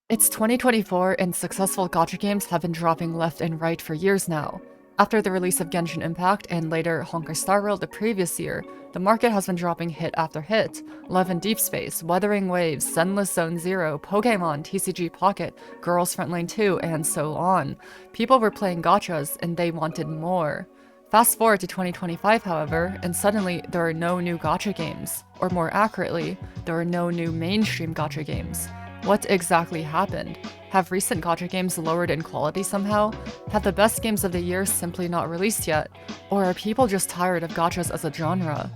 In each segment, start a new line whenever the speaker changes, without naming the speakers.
It's 2024 and successful gacha games have been dropping left and right for years now. After the release of Genshin Impact and later Honkai Star Rail the previous year, the market has been dropping hit after hit. Love in Deep Space, Wuthering Waves, Zenless Zone Zero, Pokémon, TCG Pocket, Girls Front Lane 2, and so on. People were playing gachas and they wanted more. Fast forward to 2025, however, and suddenly there are no new gacha games. Or more accurately, there are no new mainstream gacha games. What exactly happened? Have recent gacha games lowered in quality somehow? Have the best games of the year simply not released yet? Or are people just tired of gachas as a genre?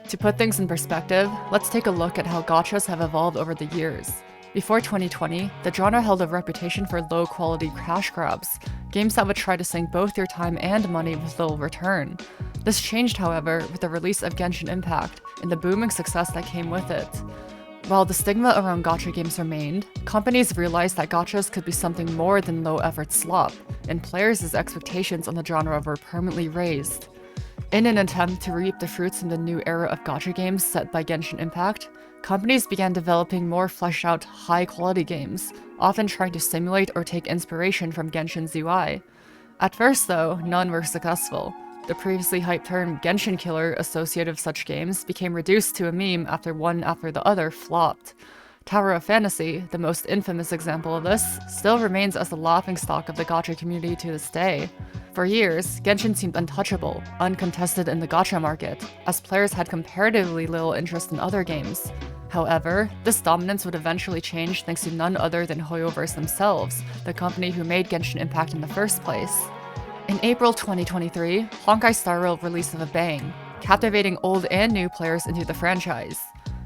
To put things in perspective, let's take a look at how gachas have evolved over the years. Before 2020, the genre held a reputation for low-quality cash grabs, games that would try to sink both your time and money with little return. This changed, however, with the release of Genshin Impact and the booming success that came with it. While the stigma around gacha games remained, companies realized that gachas could be something more than low-effort slop, and players' expectations on the genre were permanently raised. In an attempt to reap the fruits in the new era of gacha games set by Genshin Impact, companies began developing more fleshed-out, high-quality games, often trying to simulate or take inspiration from Genshin's UI. At first, though, none were successful. The previously hyped term Genshin Killer associated with such games became reduced to a meme after one after the other flopped. Tower of Fantasy, the most infamous example of this, still remains as the laughingstock of the gacha community to this day. For years, Genshin seemed untouchable, uncontested in the gacha market, as players had comparatively little interest in other games. However, this dominance would eventually change thanks to none other than Hoyoverse themselves, the company who made Genshin Impact in the first place. In April 2023, Honkai Star Rail released with a bang, captivating old and new players into the franchise.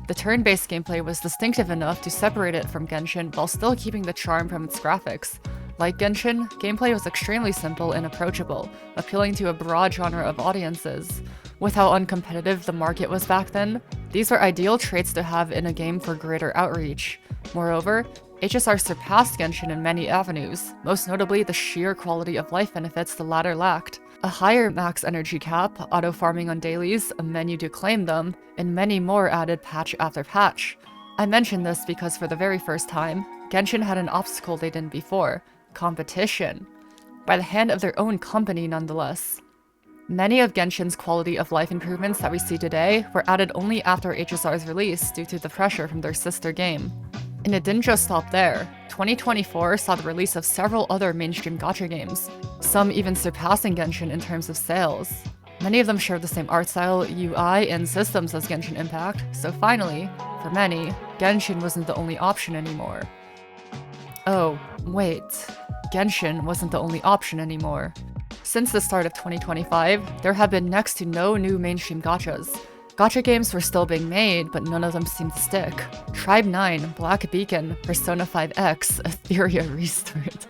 The turn-based gameplay was distinctive enough to separate it from Genshin while still keeping the charm from its graphics. Like Genshin, gameplay was extremely simple and approachable, appealing to a broad genre of audiences. With how uncompetitive the market was back then, these were ideal traits to have in a game for greater outreach. Moreover, HSR surpassed Genshin in many avenues, most notably the sheer quality of life benefits the latter lacked. A higher max energy cap, auto-farming on dailies, a menu to claim them, and many more added patch after patch. I mention this because for the very first time, Genshin had an obstacle they didn't before: competition. By the hand of their own company nonetheless. Many of Genshin's quality of life improvements that we see today were added only after HSR's release due to the pressure from their sister game. And it didn't just stop there. 2024 saw the release of several other mainstream gacha games, some even surpassing Genshin in terms of sales. Many of them share the same art style, UI, and systems as Genshin Impact, so finally, for many, Genshin wasn't the only option anymore. Oh, wait. Genshin wasn't the only option anymore. Since the start of 2025, there have been next to no new mainstream gachas. Gacha games were still being made, but none of them seemed to stick. Tribe 9, Black Beacon, Persona 5X, Etheria Restart.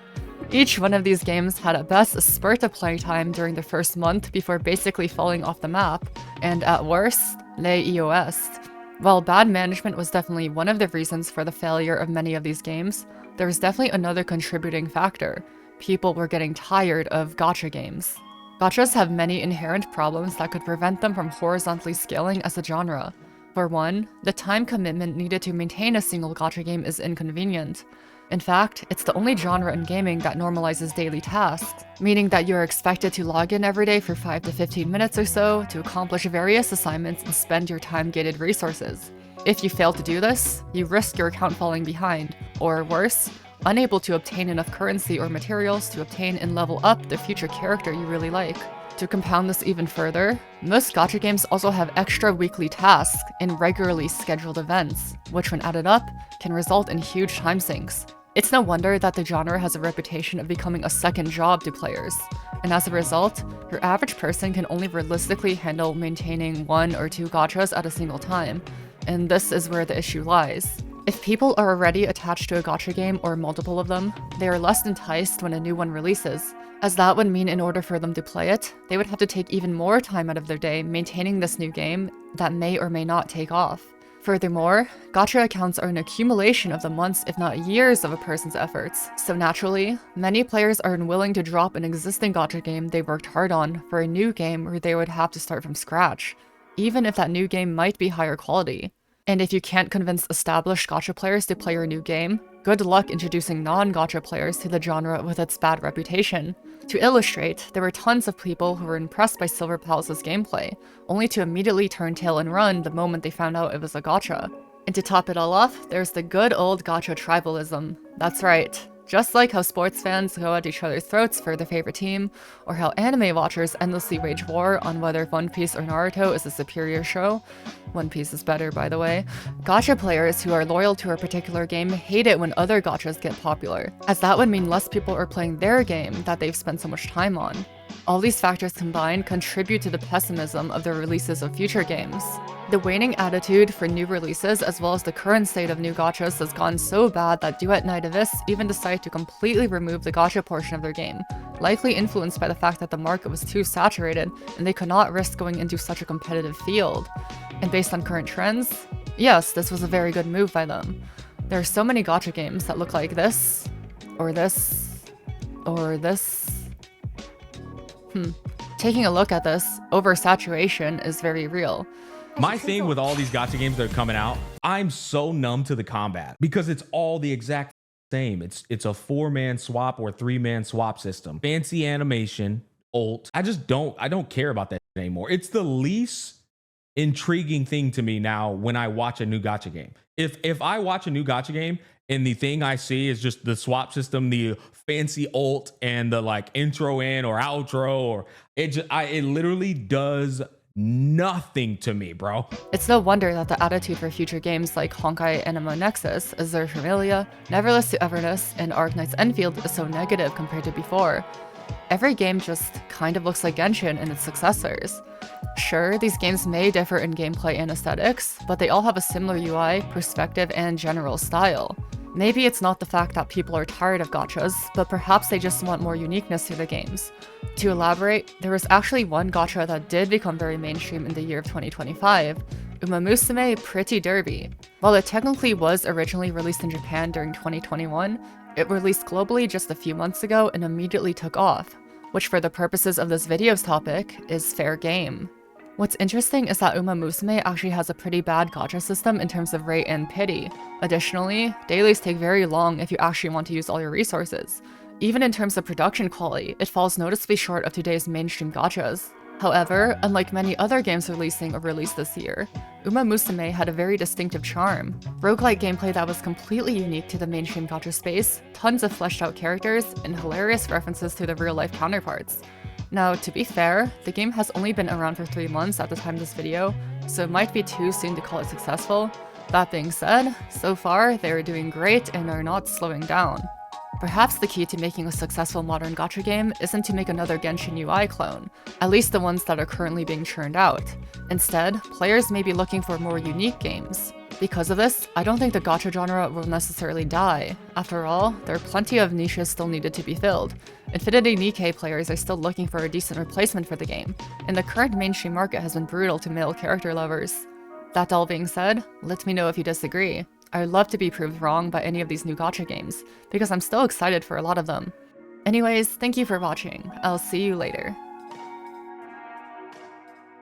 Each one of these games had at best a spurt of playtime during the first month before basically falling off the map, and at worst, lay EOS. While bad management was definitely one of the reasons for the failure of many of these games, there was definitely another contributing factor. People were getting tired of gacha games. Gachas have many inherent problems that could prevent them from horizontally scaling as a genre. For one, the time commitment needed to maintain a single gacha game is inconvenient. In fact, it's the only genre in gaming that normalizes daily tasks, meaning that you are expected to log in every day for 5 to 15 minutes or so to accomplish various assignments and spend your time-gated resources. If you fail to do this, you risk your account falling behind, or worse, unable to obtain enough currency or materials to obtain and level up the future character you really like. To compound this even further, most gacha games also have extra weekly tasks and regularly scheduled events, which when added up, can result in huge time sinks. It's no wonder that the genre has a reputation of becoming a second job to players, and as a result, your average person can only realistically handle maintaining 1 or 2 gachas at a single time, and this is where the issue lies. If people are already attached to a gacha game or multiple of them, they are less enticed when a new one releases, as that would mean in order for them to play it, they would have to take even more time out of their day maintaining this new game that may or may not take off. Furthermore, gacha accounts are an accumulation of the months if not years of a person's efforts, so naturally, many players are unwilling to drop an existing gacha game they worked hard on for a new game where they would have to start from scratch, even if that new game might be higher quality. And if you can't convince established gacha players to play your new game, good luck introducing non-gacha players to the genre with its bad reputation. To illustrate, there were tons of people who were impressed by Silver Palace's gameplay, only to immediately turn tail and run the moment they found out it was a gacha. And to top it all off, there's the good old gacha tribalism. That's right. Just like how sports fans go at each other's throats for their favorite team, or how anime watchers endlessly wage war on whether One Piece or Naruto is a superior show. One Piece is better, by the way. Gacha players who are loyal to a particular game hate it when other gachas get popular, as that would mean less people are playing their game that they've spent so much time on. All these factors combined contribute to the pessimism of the releases of future games. The waning attitude for new releases as well as the current state of new gachas has gone so bad that Duet Nativists even decided to completely remove the gacha portion of their game, likely influenced by the fact that the market was too saturated and they could not risk going into such a competitive field. And based on current trends, yes, this was a very good move by them. There are so many gacha games that look like this, or this, or this. Taking a look at this, oversaturation is very real.
My thing with all these gacha games that are coming out, I'm so numb to the combat because it's all the exact same. It's a 4-man swap or 3-man swap system. Fancy animation, ult. I don't care about that anymore. It's the least intriguing thing to me now when I watch a new gacha game. If I watch a new gacha game and the thing I see is just the swap system, the fancy ult and the like intro in or outro, or it literally does nothing to me, bro.
It's no wonder that the attitude for future games like Honkai Anima Nexus, Azure Familia, Neverless to Everness, and Arknight's Enfield is so negative compared to before. Every game just kind of looks like Genshin and its successors. Sure, these games may differ in gameplay and aesthetics, but they all have a similar UI, perspective, and general style. Maybe it's not the fact that people are tired of gachas, but perhaps they just want more uniqueness to the games. To elaborate, there was actually one gacha that did become very mainstream in the year of 2025, Umamusume Pretty Derby. While it technically was originally released in Japan during 2021, it released globally just a few months ago and immediately took off, which for the purposes of this video's topic is fair game. What's interesting is that Umamusume actually has a pretty bad gacha system in terms of rate and pity. Additionally, dailies take very long if you actually want to use all your resources. Even in terms of production quality, it falls noticeably short of today's mainstream gachas. However, unlike many other games releasing or released this year, Umamusume had a very distinctive charm. Roguelike gameplay that was completely unique to the mainstream gacha space, tons of fleshed out characters, and hilarious references to the real-life counterparts. Now, to be fair, the game has only been around for 3 months at the time of this video, so it might be too soon to call it successful. That being said, so far, they are doing great and are not slowing down. Perhaps the key to making a successful modern gacha game isn't to make another Genshin UI clone, at least the ones that are currently being churned out. Instead, players may be looking for more unique games. Because of this, I don't think the gacha genre will necessarily die. After all, there are plenty of niches still needed to be filled. Infinity Nikkei players are still looking for a decent replacement for the game, and the current mainstream market has been brutal to male character lovers. That all being said, let me know if you disagree. I would love to be proved wrong by any of these new gacha games, because I'm still excited for a lot of them. Anyways, thank you for watching. I'll see you later.